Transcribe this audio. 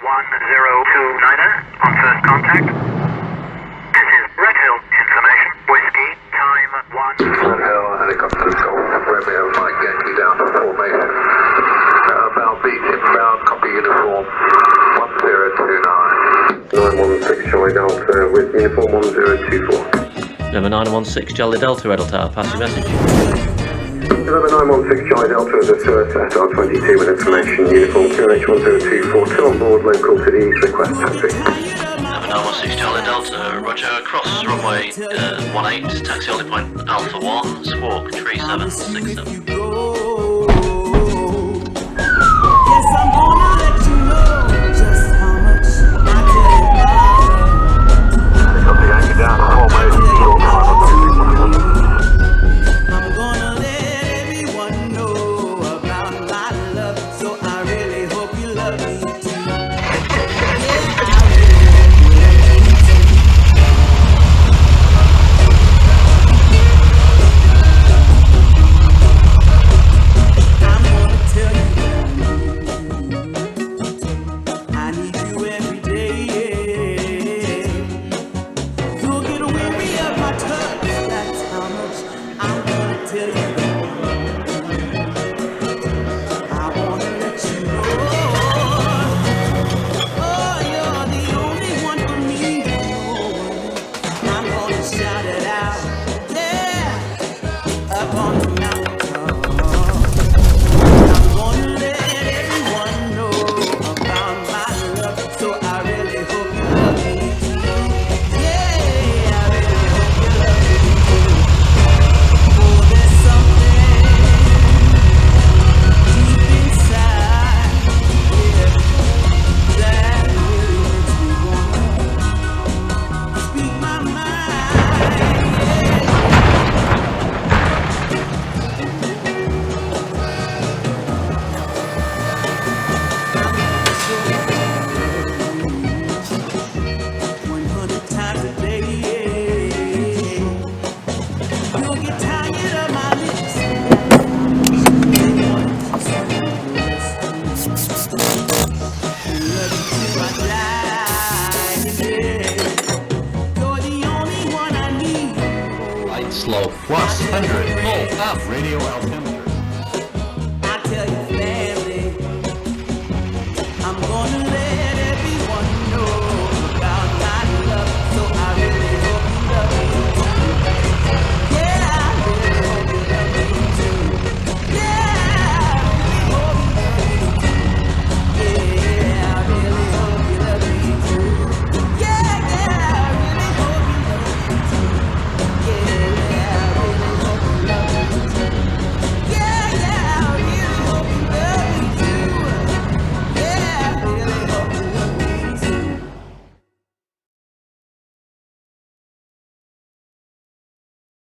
1029er on first contact. This is Redhill information. Whiskey, time 1. Redhill, helicopter Golf, Romeo, Mike Yankee down to formation. About beat, inbound, copy uniform 1029. 916 Charlie Delta with uniform 1024. Number 916 Charlie Delta, Redhill Tower, pass your message. Number 916 Charlie Delta is a SR22 with information, uniform QNH1024, 2 on board, local to the east, request taxi. Number 916 Charlie Delta, roger, cross runway 18, taxi only point Alpha 1, squawk 3767. Slow plus 100 full up radio altimeter.